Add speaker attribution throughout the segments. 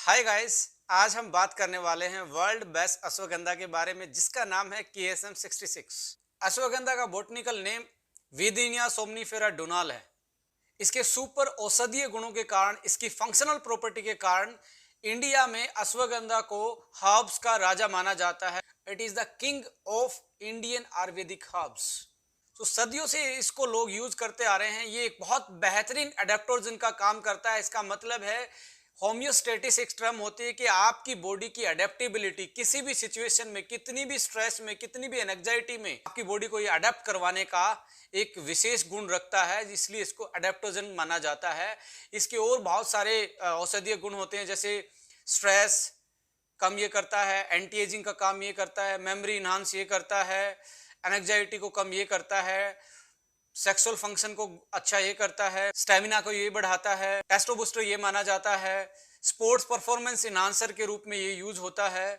Speaker 1: Hi guys. आज हम बात करने वाले हैं वर्ल्ड बेस्ट अश्वगंधा के बारे में जिसका नाम है KSM 66। अश्वगंधा का बोटनिकल नेम वीदिनिया सोमनीफेरा डोनाल है। इसके सुपर औषधीय गुणों के कारण, इसकी फंक्शनल प्रॉपर्टी के कारण इंडिया में अश्वगंधा को हर्ब्स का राजा माना जाता है। It is the king of Indian Ayurvedic herbs. तो सदियों से इसको लोग यूज करते आ रहे हैं। ये एक बहुत बेहतरीन एडेप्टोजन का काम करता है। इसका मतलब है होम्योस्टेटिस एक टर्म होती है कि आपकी बॉडी की अडेप्टेबिलिटी किसी भी सिचुएशन में, कितनी भी स्ट्रेस में, कितनी भी एंजाइटी में आपकी बॉडी को ये अडेप्ट करवाने का एक विशेष गुण रखता है, इसलिए इसको अडेप्टोजन माना जाता है। इसके और बहुत सारे औषधीय गुण होते हैं, जैसे स्ट्रेस कम ये करता है, एंटी एजिंग का काम ये करता है, मेमोरी इनहांस ये करता है, एंजाइटी को कम ये करता है, सेक्सुअल फंक्शन को अच्छा ये करता है, स्टेमिना को ये बढ़ाता है, टेस्टो बूस्टर ये माना जाता है, स्पोर्ट्स परफॉर्मेंस इनहांसर के रूप में ये यूज होता है।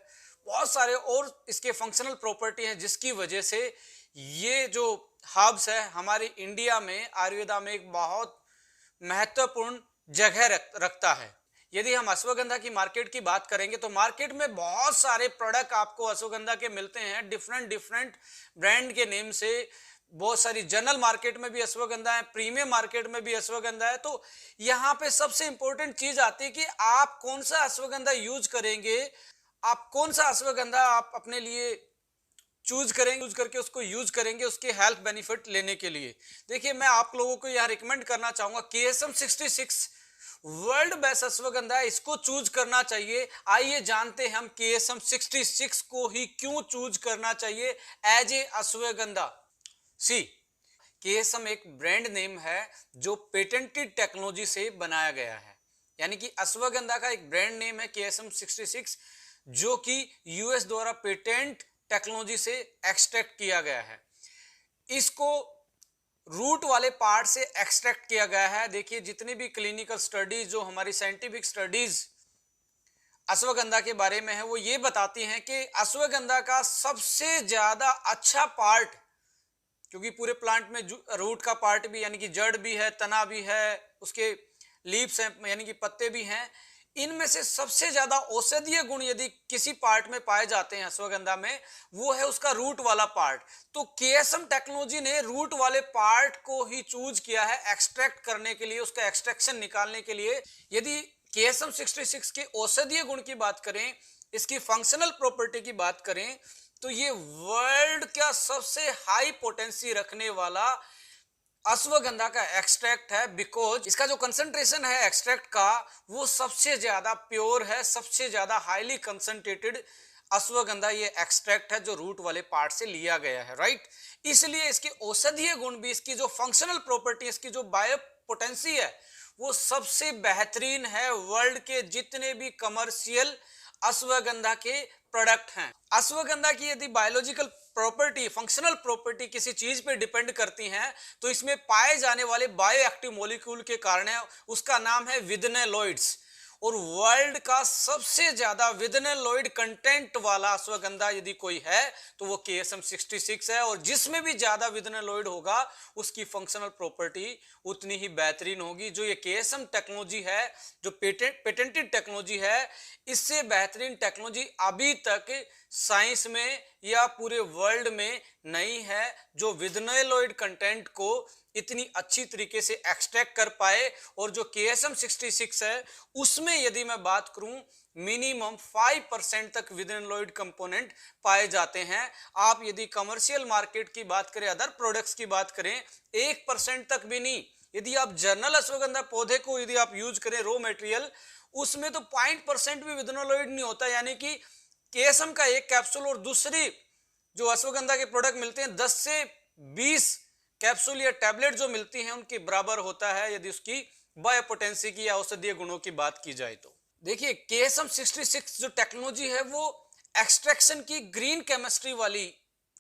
Speaker 1: बहुत सारे और इसके फंक्शनल प्रॉपर्टी हैं जिसकी वजह से ये जो हर्ब्स है हमारे इंडिया में आयुर्वेदा में एक बहुत महत्वपूर्ण जगह रखता है। यदि हम अश्वगंधा की मार्केट की बात करेंगे तो मार्केट में बहुत सारे प्रोडक्ट आपको अश्वगंधा के मिलते हैं, डिफरेंट डिफरेंट ब्रांड के नेम से। बहुत सारी जनरल मार्केट में भी अश्वगंधा है, प्रीमियम मार्केट में भी अश्वगंधा है। तो यहाँ पे सबसे इंपॉर्टेंट चीज आती है कि आप कौन सा अश्वगंधा यूज करेंगे, आप कौन सा अश्वगंधा आप अपने लिए चूज करेंगे, यूज करके उसको यूज करेंगे उसके हेल्थ बेनिफिट लेने के लिए। देखिए, मैं आप लोगों को यहाँ रिकमेंड करना चाहूंगा KSM 66 वर्ल्ड बेस्ट अश्वगंधा है, इसको चूज करना चाहिए। आइए जानते हैं हम KSM 66 को ही क्यों चूज करना चाहिए as a ashwagandha. See, KSM एक ब्रांड नेम है जो पेटेंटेड टेक्नोलॉजी से बनाया गया है, यानी कि अश्वगंधा का एक ब्रांड नेम है KSM 66 जो कि यूएस द्वारा पेटेंट टेक्नोलॉजी से एक्सट्रैक्ट किया गया है। इसको रूट वाले पार्ट से एक्सट्रैक्ट किया गया है। देखिए, जितनी भी क्लिनिकल स्टडीज, जो हमारी साइंटिफिक स्टडीज अश्वगंधा के बारे में है, वो ये बताती हैं कि अश्वगंधा का सबसे ज्यादा अच्छा पार्ट, क्योंकि पूरे प्लांट में रूट का पार्ट भी यानी कि जड़ भी है, तना भी है, उसके लीव्स हैं यानी कि पत्ते भी हैं, इनमें से सबसे ज्यादा औषधीय गुण यदि किसी पार्ट में पाए जाते हैं अश्वगंधा में, वो है उसका रूट वाला पार्ट। तो KSM टेक्नोलॉजी ने रूट वाले पार्ट को ही चूज किया है एक्सट्रैक्ट करने के लिए, उसका एक्सट्रैक्शन निकालने के लिए। यदि KSM 66 के औषधीय गुण की बात करें, इसकी फंक्शनल प्रॉपर्टी की बात करें, तो ये वर्ल्ड का सबसे हाई पोटेंसी रखने वाला अश्वगंधा का एक्सट्रैक्ट है, बिकॉज इसका जो कंसंट्रेशन है एक्सट्रैक्ट का वो सबसे ज्यादा प्योर है, सबसे ज्यादा हाईली कंसंट्रेटेड अश्वगंधा ये एक्सट्रैक्ट है जो रूट वाले पार्ट से लिया गया है, राइट। इसलिए इसके औषधीय गुण भी, इसकी जो फंक्शनल प्रॉपर्टी, इसकी जो बायो पोटेंसी है वो सबसे बेहतरीन है वर्ल्ड के जितने भी कमर्शियल अश्वगंधा के प्रोडक्ट हैं। अश्वगंधा की यदि बायोलॉजिकल प्रॉपर्टी, फंक्शनल प्रॉपर्टी किसी चीज पे डिपेंड करती हैं तो इसमें पाए जाने वाले बायो एक्टिव मॉलिक्यूल के कारण है। उसका नाम है विदनेलॉइड्स, और वर्ल्ड का सबसे ज्यादा विदनेलॉइड कंटेंट वाला अश्वगंधा यदि कोई है तो वो KSM 66 है। और जिसमें भी ज्यादा विदनेलॉइड होगा उसकी फंक्शनल प्रॉपर्टी उतनी ही बेहतरीन होगी। जो ये KSM टेक्नोलॉजी है, जो पेटेंटेड टेक्नोलॉजी है, इससे बेहतरीन टेक्नोलॉजी अभी तक साइंस में या पूरे वर्ल्ड में नहीं है जो विदनेलॉइड कंटेंट को इतनी अच्छी तरीके से एक्सट्रैक्ट कर पाए। और जो KSM 66 है उसमें यदि मैं बात करूं, मिनिमम 5% तक विदनेलॉइड कंपोनेंट पाए जाते हैं। आप यदि कमर्शियल मार्केट की बात करें, अदर प्रोडक्ट्स की बात करें, 1% तक भी नहीं। यदि आप जर्नल अश्वगंधा पौधे को यदि आप यूज करें रॉ मटेरियल, उसमें तो 0% भी विदनेलॉइड नहीं होता, यानी कि KSM का एक कैप्सूल और दूसरी जो अश्वगंधा के प्रोडक्ट मिलते हैं 10 से 20 कैप्सूल या टैबलेट जो मिलती हैं उनके बराबर होता है यदि उसकी बायोपोटेंसी की या औषधीय गुणों की बात की जाए तो। देखिए, KSM 66 जो टेक्नोलॉजी है वो एक्सट्रैक्शन की ग्रीन केमिस्ट्री वाली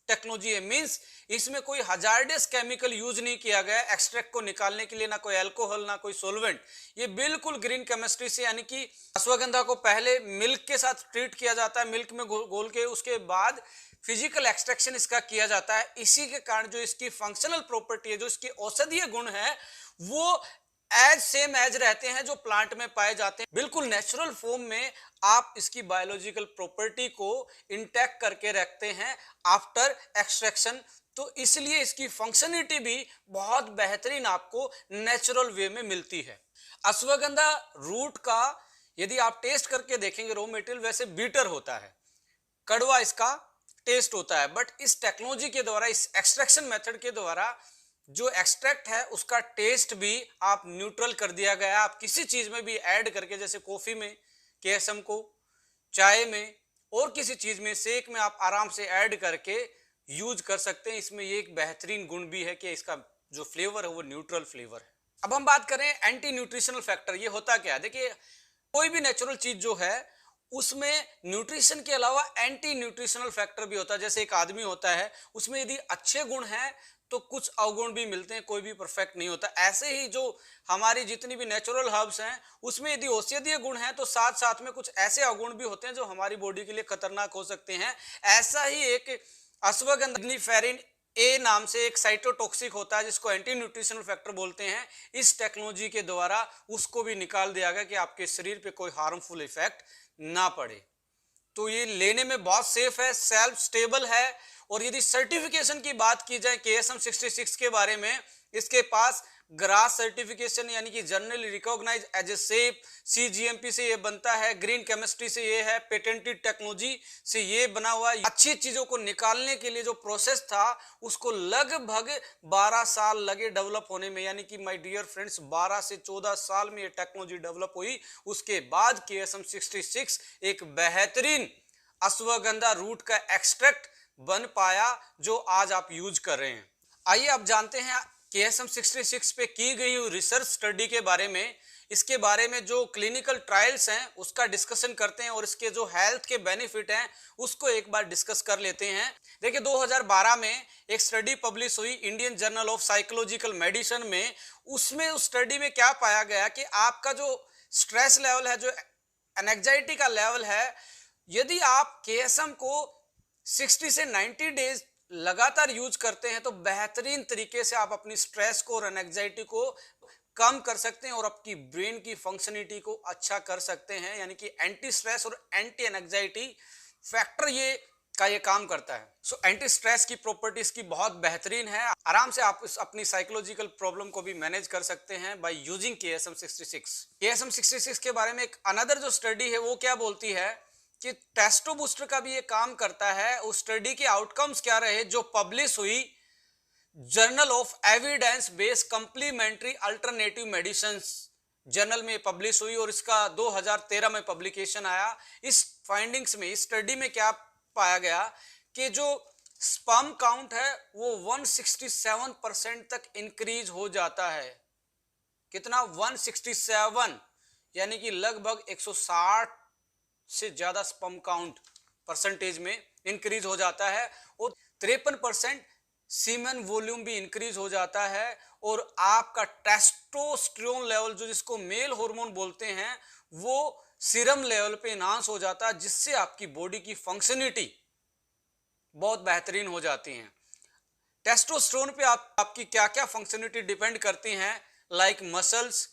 Speaker 1: टेक्नोलॉजी है। मींस इसमें कोई हजार्डस केमिकल यूज नहीं किया गया एक्सट्रैक्ट को निकालने के लिए, ना कोई अल्कोहल ना कोई सोलवेंट। ये बिल्कुल ग्रीन केमिस्ट्री से, यानी कि अश्वगंधा को पहले मिल्क के साथ ट्रीट किया जाता है, मिल्क में घोल के, उसके बाद फिजिकल एक्सट्रैक्शन इसका किया जाता है। इसी के कारण जो इसकी फंक्शनल प्रॉपर्टी है, जो इसके औषधीय गुण है, वो एज सेम एज रहते हैं जो प्लांट में पाए जाते हैं, बिल्कुल नेचुरल फॉर्म में आप इसकी बायोलॉजिकल प्रॉपर्टी को इंटैक्ट करके रखते हैं आफ्टर एक्सट्रैक्शन। तो इसलिए इसकी फंक्शनलिटी भी बहुत बेहतरीन आपको नेचुरल वे में मिलती है। अश्वगंधा रूट का यदि आप टेस्ट करके देखेंगे, रॉ मटेरियल वैसे बीटर होता है, कड़वा इसका टेस्ट होता है, बट इस टेक्नोलॉजी के द्वारा, इस एक्सट्रैक्शन मेथड के द्वारा जो एक्सट्रैक्ट है उसका टेस्ट भी आप न्यूट्रल कर दिया गया। आप किसी चीज में भी ऐड करके, जैसे कॉफी में केएसएम को, चाय में और किसी चीज में, शेक में आप आराम से ऐड करके यूज कर सकते हैं। इसमें ये एक बेहतरीन गुण भी है कि इसका जो फ्लेवर है वो न्यूट्रल फ्लेवर है। अब हम बात करें एंटी न्यूट्रिशनल फैक्टर, ये होता क्या है? देखिए, कोई भी नेचुरल चीज जो है उसमें न्यूट्रिशन के अलावा एंटी न्यूट्रिशनल फैक्टर भी होता है। जैसे एक आदमी होता है, उसमें यदि अच्छे गुण हैं तो कुछ अवगुण भी मिलते हैं, कोई भी परफेक्ट नहीं होता। ऐसे ही जो हमारी जितनी भी नेचुरल हर्ब्स हैं उसमें यदि औषधीय गुण हैं तो साथ साथ में कुछ ऐसे अवगुण भी होते हैं जो हमारी बॉडी के लिए खतरनाक हो सकते हैं। ऐसा ही एक अश्वगंधा ए नाम से एक साइटोटॉक्सिक होता है जिसको एंटी न्यूट्रिशनल फैक्टर बोलते हैं। इस टेक्नोलॉजी के द्वारा उसको भी निकाल दिया गया कि आपके शरीर पे कोई हार्मफुल इफेक्ट ना पड़े। तो ये लेने में बहुत सेफ है, सेल्फ स्टेबल है। और यदि सर्टिफिकेशन की बात की जाए केएसएम 66 के बारे में, इसके पास ग्रास सर्टिफिकेशन यानी कि generally recognise as a safe, cGMP से ये बनता है, ग्रीन केमिस्ट्री से ये है, पेटेंटेड टेक्नोलॉजी से ये बना हुआ है। अच्छी चीजों को निकालने के लिए जो प्रोसेस था उसको लगभग 12 साल लगे डेवलप होने में, यानी कि माय डियर फ्रेंड्स 12 से 14 साल में ये टेक्नोलॉजी डेवलप हुई। उसके बाद केएसएम 66 एक बेहतरीन अश्वगंधा रूट का एक्सट्रैक्ट बन पाया जो आज आप यूज कर रहे हैं। आइए आप जानते हैं केएसएम 66 पे की गई हुई रिसर्च स्टडी के बारे में, इसके बारे में जो क्लिनिकल ट्रायल्स हैं उसका डिस्कशन करते हैं और इसके जो हेल्थ के बेनिफिट हैं उसको एक बार डिस्कस कर लेते हैं। देखिए, 2012 में एक स्टडी पब्लिश हुई Indian journal of psychological medicine में। उसमें उस स्टडी में क्या पाया गया कि आपका जो स्ट्रेस लेवल है, जो एंजाइटी का लेवल है, यदि आप केएसएम को 60 से 90 डेज लगातार यूज करते हैं तो बेहतरीन तरीके से आप अपनी स्ट्रेस को और एंजाइटी को कम कर सकते हैं और आपकी ब्रेन की फंक्शनिटी को अच्छा कर सकते हैं। यानी कि एंटी स्ट्रेस और एंटी एंजाइटी फैक्टर ये काम करता है। सो एंटी स्ट्रेस की प्रॉपर्टीज की बहुत बेहतरीन है। आराम से आप अपनी साइकोलॉजिकल प्रॉब्लम को भी मैनेज कर सकते हैं बाय यूजिंग केएसएम 66। केएसएम 66 के बारे में एक अनदर जो स्टडी है वो क्या बोलती है कि टेस्टो बूस्टर का भी ये काम करता है। उस स्टडी के आउटकम्स क्या रहे जो पब्लिश हुई journal of evidence based complementary alternative medicines journal में पब्लिश हुई और इसका 2013 में पब्लिकेशन आया। इस फाइंडिंग्स में, इस स्टडी में क्या पाया गया कि जो स्पर्म काउंट है वो 167% तक इंक्रीज हो जाता है। कितना? 167, यानी कि लगभग 160 से ज्यादा स्पर्म काउंट परसेंटेज में इंक्रीज हो जाता है और 53% सीमेन वॉल्यूम भी इंक्रीज हो जाता है। और आपका टेस्टोस्टेरोन लेवल, जो जिसको मेल हार्मोन बोलते हैं, वो सीरम लेवल पे इनहांस हो जाता है, जिससे आपकी बॉडी की फंक्शनिटी बहुत बेहतरीन हो जाती है। टेस्टोस्टेरोन पे आपकी क्या क्या फंक्शनिटी डिपेंड करती हैं, लाइक मसल्स,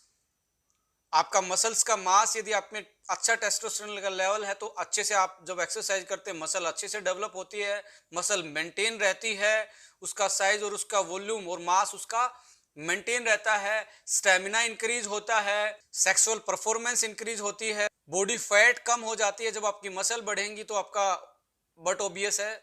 Speaker 1: आपका मसल्स का मास। यदि आप में अच्छा टेस्टोस्टेरोन का लेवल है तो अच्छे से आप जब एक्सरसाइज करते हैं मसल अच्छे से डेवलप होती है, मसल मेंटेन रहती है, उसका साइज और उसका वॉल्यूम और मास उसका मेंटेन रहता है, स्टेमिना इंक्रीज होता है, सेक्सुअल परफॉर्मेंस इंक्रीज होती है, बॉडी फैट कम हो जाती है। जब आपकी मसल बढ़ेंगी तो आपका बट ऑब्वियस है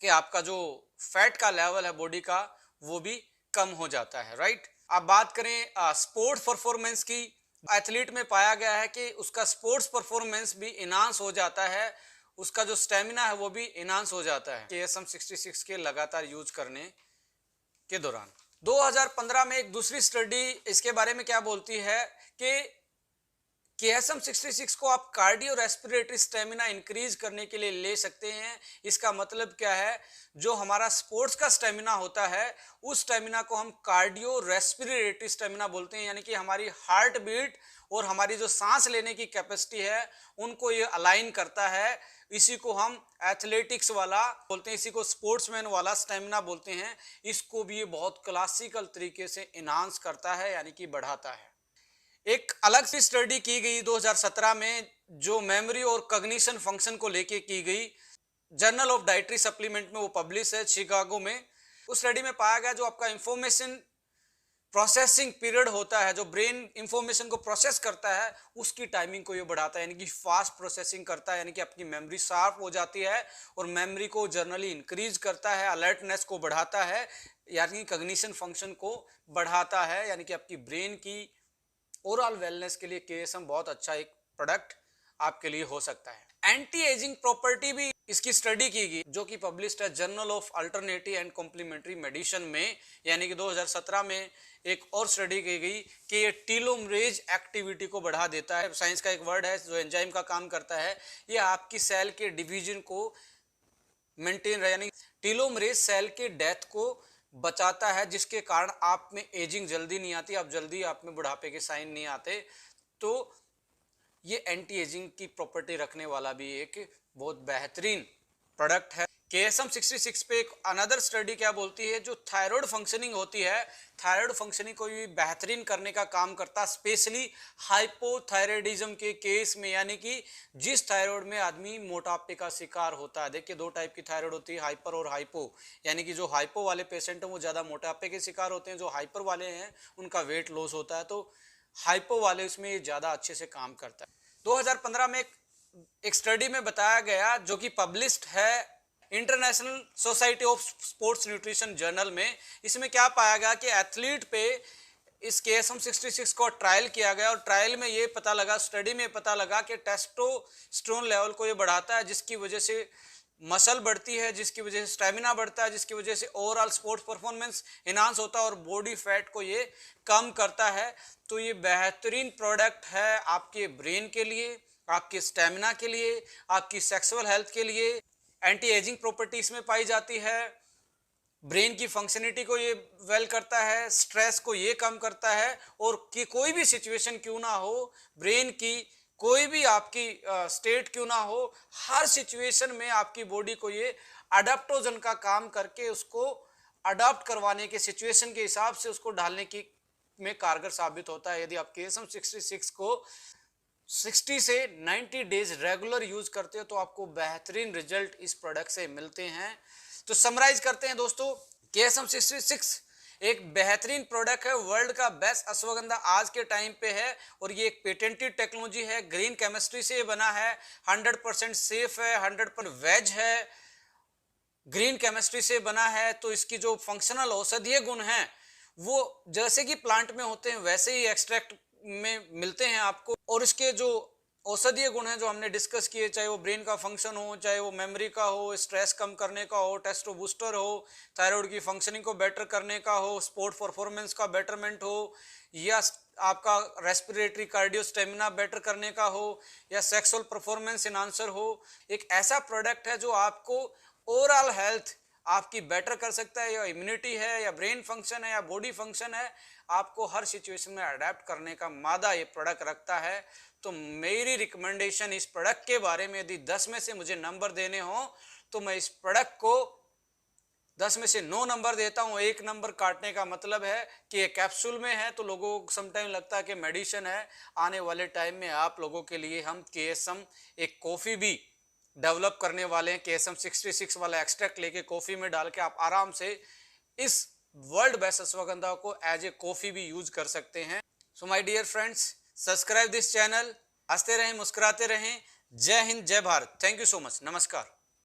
Speaker 1: कि आपका जो फैट का लेवल है बॉडी का वो भी कम हो जाता है, राइट। अब बात करें स्पोर्ट्स परफॉर्मेंस की, एथलीट में पाया गया है कि उसका स्पोर्ट्स परफॉर्मेंस भी इनहांस हो जाता है, उसका जो स्टेमिना है वो भी इनहांस हो जाता है केएसएम 66 के लगातार यूज करने के दौरान। 2015 में एक दूसरी स्टडी इसके बारे में क्या बोलती है कि केएसएम 66 को आप कार्डियो रेस्पिरेटरी स्टेमिना इंक्रीज करने के लिए ले सकते हैं। इसका मतलब क्या है? जो हमारा स्पोर्ट्स का स्टेमिना होता है उस स्टेमिना को हम कार्डियो रेस्पिरेटरी स्टेमिना बोलते हैं, यानी कि हमारी हार्ट बीट और हमारी जो सांस लेने की कैपेसिटी है उनको ये अलाइन करता है। इसी को हम एथलेटिक्स वाला बोलते हैं, इसी को स्पोर्ट्समैन वाला स्टेमिना बोलते हैं। इसको भी ये बहुत क्लासिकल तरीके से इनहांस करता है, यानी कि बढ़ाता है। एक अलग सी स्टडी की गई 2017 में, जो मेमोरी और कॉग्निशन फंक्शन को लेके की गई, जर्नल ऑफ डाइटरी सप्लीमेंट में वो पब्लिश है शिकागो में। उस स्टडी में पाया गया जो आपका इंफॉर्मेशन प्रोसेसिंग पीरियड होता है, जो ब्रेन इंफॉर्मेशन को प्रोसेस करता है, उसकी टाइमिंग को ये बढ़ाता है, यानी कि फास्ट प्रोसेसिंग करता है, यानी कि आपकी मेमोरी शार्प हो जाती है और मेमोरी को जनरली इंक्रीज करता है, अलर्टनेस को बढ़ाता है, यानी कि कॉग्निशन फंक्शन को बढ़ाता है, यानी कि आपकी ब्रेन की ओवरऑल वेलनेस के लिए केएसएम बहुत अच्छा एक प्रोडक्ट आपके लिए हो सकता है। एंटी एजिंग प्रॉपर्टी भी इसकी स्टडी की गई, जो कि पब्लिश्ड है journal of alternative and complementary medicine में, यानी कि 2017 में एक और स्टडी की गई कि ये टीलोमरेज एक्टिविटी को बढ़ा देता है। साइंस का एक वर्ड है जो एंजाइम का काम करता है, ये आपकी सेल के डिवीजन को मेंटेन रहे, यानी टीलोमरेज सेल के डेथ को बचाता है, जिसके कारण आप में एजिंग जल्दी नहीं आती, आप में बुढ़ापे के साइन नहीं आते। तो ये एंटी एजिंग की प्रॉपर्टी रखने वाला भी एक बहुत बेहतरीन प्रोडक्ट है। केएसएम 66 पे एक अनदर स्टडी क्या बोलती है, जो थायराइड फंक्शनिंग होती है, थायराइड फंक्शनिंग को भी बेहतरीन करने का काम करता है, स्पेशली हाइपोथायराइडिज्म के केस में, यानी कि जिस थायराइड में आदमी मोटापे का शिकार होता है। देखिए, दो टाइप की थायराइड होती है, हाइपर और हाइपो, यानी कि जो हाइपो वाले पेशेंट हैं वो ज़्यादा मोटापे के शिकार होते हैं, जो हाइपर वाले हैं उनका वेट लॉस होता है, तो हाइपो वाले उसमें ये ज़्यादा अच्छे से काम करता है। 2015 में एक स्टडी में बताया गया, जो कि पब्लिश्ड है international society of sports nutrition journal में। इसमें क्या पाया गया कि एथलीट पे इस केएसएम 66 को ट्रायल किया गया और ट्रायल में ये पता लगा, स्टडी में पता लगा कि टेस्टोस्टेरोन लेवल को ये बढ़ाता है, जिसकी वजह से मसल बढ़ती है, जिसकी वजह से स्टेमिना बढ़ता है, जिसकी वजह से ओवरऑल स्पोर्ट्स परफॉर्मेंस इनहांस होता है और बॉडी फैट को ये कम करता है। तो ये बेहतरीन प्रोडक्ट है आपके ब्रेन के लिए, आपके स्टेमिना के लिए, आपकी सेक्सुअल हेल्थ के लिए। एंटी एजिंग प्रॉपर्टी इसमें पाई जाती है, ब्रेन की फंक्शनिटी को ये वेल करता है, स्ट्रेस को ये कम करता है, और कि कोई भी सिचुएशन क्यों ना हो, ब्रेन की कोई भी आपकी स्टेट क्यों ना हो, हर सिचुएशन में आपकी बॉडी को ये अडाप्टोजन का काम करके उसको अडाप्ट करवाने के, सिचुएशन के हिसाब से उसको ढालने की में कारगर साबित होता है। यदि आप केएसएम 66 को 60 से 90 डेज रेगुलर यूज करते हो तो आपको बेहतरीन रिजल्ट इस प्रोडक्ट से मिलते हैं। तो समराइज करते हैं दोस्तों, केएसएम 66 एक बेहतरीन प्रोडक्ट है, वर्ल्ड का बेस्ट अश्वगंधा आज के टाइम पे है, और ये एक पेटेंटेड टेक्नोलॉजी है, ग्रीन केमिस्ट्री से बना है, 100% सेफ है, 100% वेज है, ग्रीन केमिस्ट्री से बना है। तो इसकी जो फंक्शनल औषधीय गुण हैं वो जैसे कि प्लांट में होते हैं वैसे ही एक्सट्रैक्ट में मिलते हैं आपको, और इसके जो औषधीय गुण हैं जो हमने डिस्कस किए, चाहे वो ब्रेन का फंक्शन हो, चाहे वो मेमोरी का हो, स्ट्रेस कम करने का हो, टेस्टो बूस्टर हो, थायराइड की फंक्शनिंग को बेटर करने का हो, स्पोर्ट परफॉर्मेंस का बेटरमेंट हो, या आपका रेस्पिरेटरी कार्डियो स्टेमिना बेटर करने का हो, या सेक्सुअल परफॉर्मेंस एनहांसर हो, एक ऐसा प्रोडक्ट है जो आपको ओवरऑल हेल्थ आपकी बेटर कर सकता है, या इम्यूनिटी है, या ब्रेन फंक्शन है, या बॉडी फंक्शन है, आपको हर सिचुएशन में अडेप्ट करने का मादा ये प्रोडक्ट रखता है। तो मेरी रिकमेंडेशन इस प्रोडक्ट के बारे में, यदि 10 में से मुझे नंबर देने हो तो मैं इस प्रोडक्ट को 10 में से 9 नंबर देता हूं। 1 नंबर काटने का मतलब है कि ये कैप्सूल में है, तो लोगों को समटाइम लगता है कि मेडिसिन है। आने वाले टाइम में आप लोगों के लिए हम केएसएम एक कॉफी भी डेवलप करने वाले हैं, केएसएम 66 वाला एक्सट्रैक्ट लेके कॉफी में डाल के आप आराम से इस वर्ल्ड बेस्ट अश्वगंधा को एज ए कॉफी भी यूज कर सकते हैं। So my dear friends, subscribe this channel, हंसते रहें, मुस्कुराते रहें। जय हिंद, जय Bharat. Thank you so much, नमस्कार।